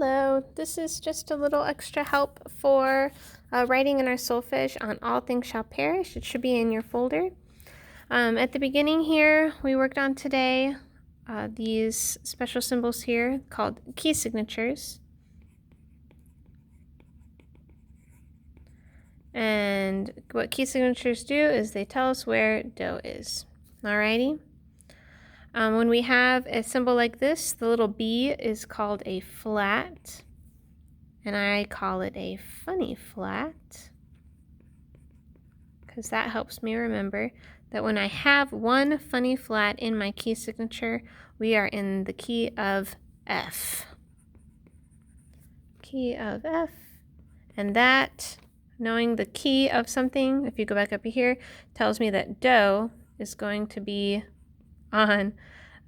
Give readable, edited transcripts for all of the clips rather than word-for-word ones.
Hello, this is just a little extra help for writing in our solfege on All Things Shall Perish. It should be in your folder. At the beginning here, we worked on today these special symbols here called key signatures. And what key signatures do is they tell us where do is. Alrighty. When we have a symbol like this, the little B is called a flat, and I call it a funny flat because that helps me remember that when I have one funny flat in my key signature, we are in the key of F. Key of F. And that, knowing the key of something, if you go back up here, tells me that do is going to be on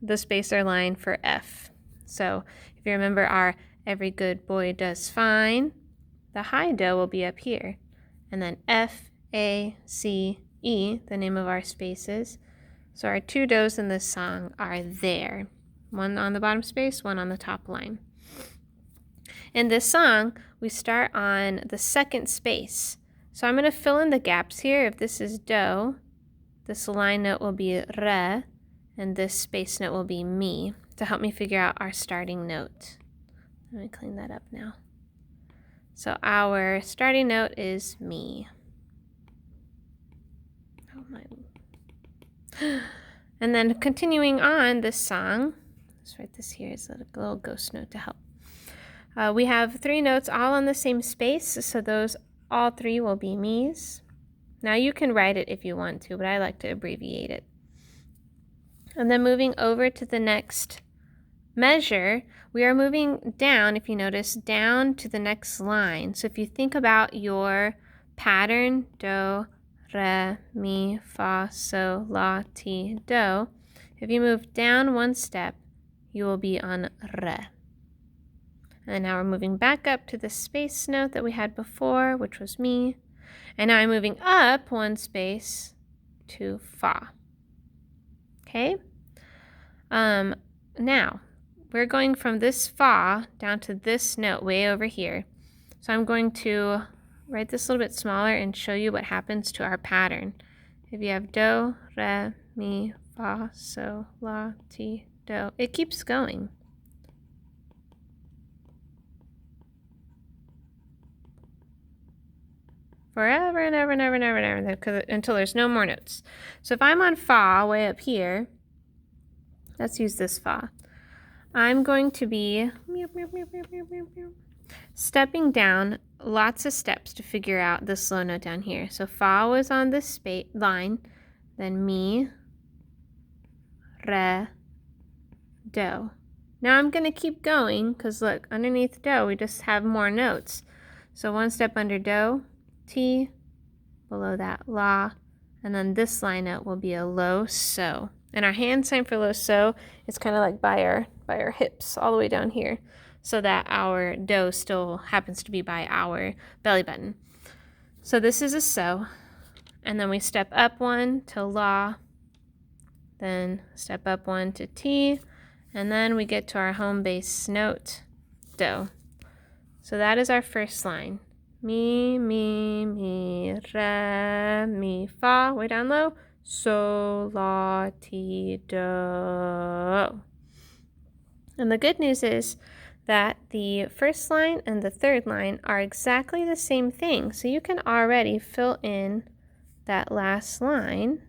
the spacer line for F. So if you remember our every good boy does fine, the high do will be up here. And then F, A, C, E, the name of our spaces. So our two do's in this song are there. One on the bottom space, one on the top line. In this song, we start on the second space. So I'm going to fill in the gaps here. If this is do, this line note will be re, and this space note will be mi, to help me figure out our starting note. Let me clean that up now. So our starting note is mi. Oh my. And then continuing on this song, let's write this here as a little ghost note to help. We have three notes all on the same space, so those all three will be mi's. Now you can write it if you want to, but I like to abbreviate it. And then moving over to the next measure, we are moving down, if you notice, down to the next line. So if you think about your pattern, do, re, mi, fa, sol, la, ti, do, if you move down one step, you will be on re. And now we're moving back up to the space note that we had before, which was mi. And now I'm moving up one space to fa. Okay? Now, we're going from this fa down to this note way over here. So I'm going to write this a little bit smaller and show you what happens to our pattern. If you have do, re, mi, fa, sol, la, ti, do, it keeps going. Forever and ever and ever and ever and ever until there's no more notes. So if I'm on fa way up here, let's use this fa. I'm going to be stepping down lots of steps to figure out this low note down here. So fa was on this line, then mi, re, do. Now I'm going to keep going because look, underneath do we just have more notes. So one step under do, ti, below that la, and then this line note will be a low so. And our hand sign for low so is kind of like by our hips all the way down here, so that our do still happens to be by our belly button. So this is a so, and then we step up one to la, then step up one to ti, and then we get to our home base note, do. So that is our first line. Mi, mi, mi, re, mi, fa, way down low, sol, la, ti, do. And the good news is that the first line and the third line are exactly the same thing. So you can already fill in that last line.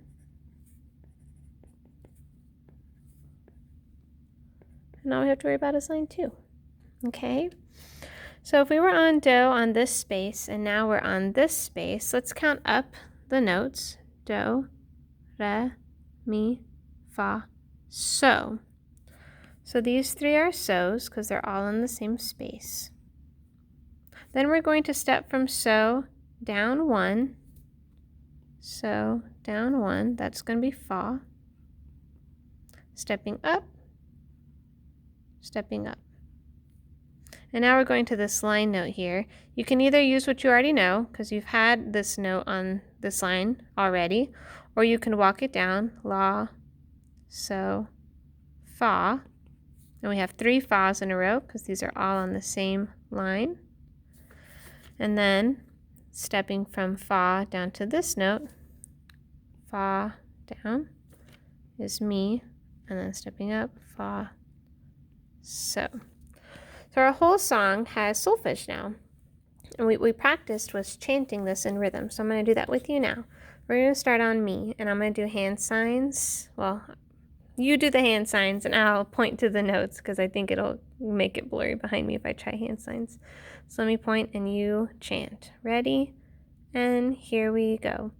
And all we have to worry about is line 2. Okay? So if we were on do on this space and now we're on this space, let's count up the notes. Do, re, mi, fa, so. So these three are so's because they're all in the same space. Then we're going to step from so down one. So down one, that's going to be fa. Stepping up, stepping up. And now we're going to this line note here. You can either use what you already know, because you've had this note on this line already, or you can walk it down, la, so, fa, And we have 3 Fas in a row because these are all on the same line. And then stepping from Fa down to this note, Fa down is Mi, and then stepping up, Fa, So. So our whole song has solfege now. And we practiced was chanting this in rhythm. So I'm going to do that with you now. We're going to start on Mi, and I'm going to do hand signs. Well, you do the hand signs, and I'll point to the notes because I think it'll make it blurry behind me if I try hand signs. So let me point and you chant. Ready? And here we go.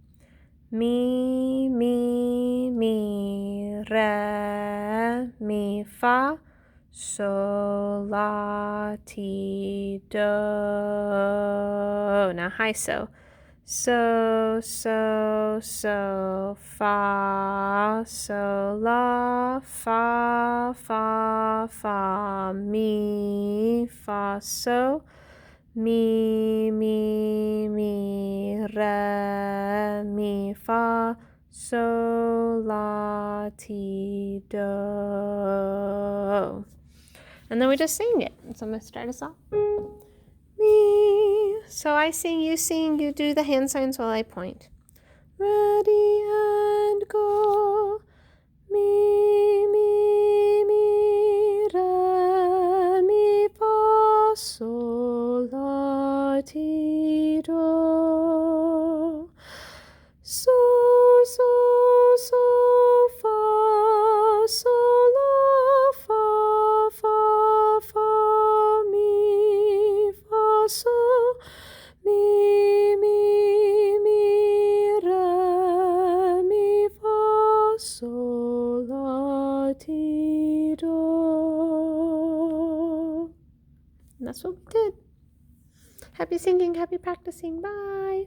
Mi, mi, mi, re, mi, fa, sol, la, ti, do. Now high so. So, so, so, fa, sol, la, fa, fa, fa, mi, fa, so, mi, mi, mi, re, mi, fa, sol, la, ti, do. And then we just sing it. So I'm going to start us off. Mi. So I sing, you do the hand signs while I point. Ready and go. Mi, mi, mi, re, mi, fa, sol, la, ti, do. So, so, so, fa, sol, la, fa, fa, fa, mi, fa, so, mi, mi, re, mi, fa, sol, la, ti, do. And that's what we did. Happy singing, happy practicing. Bye.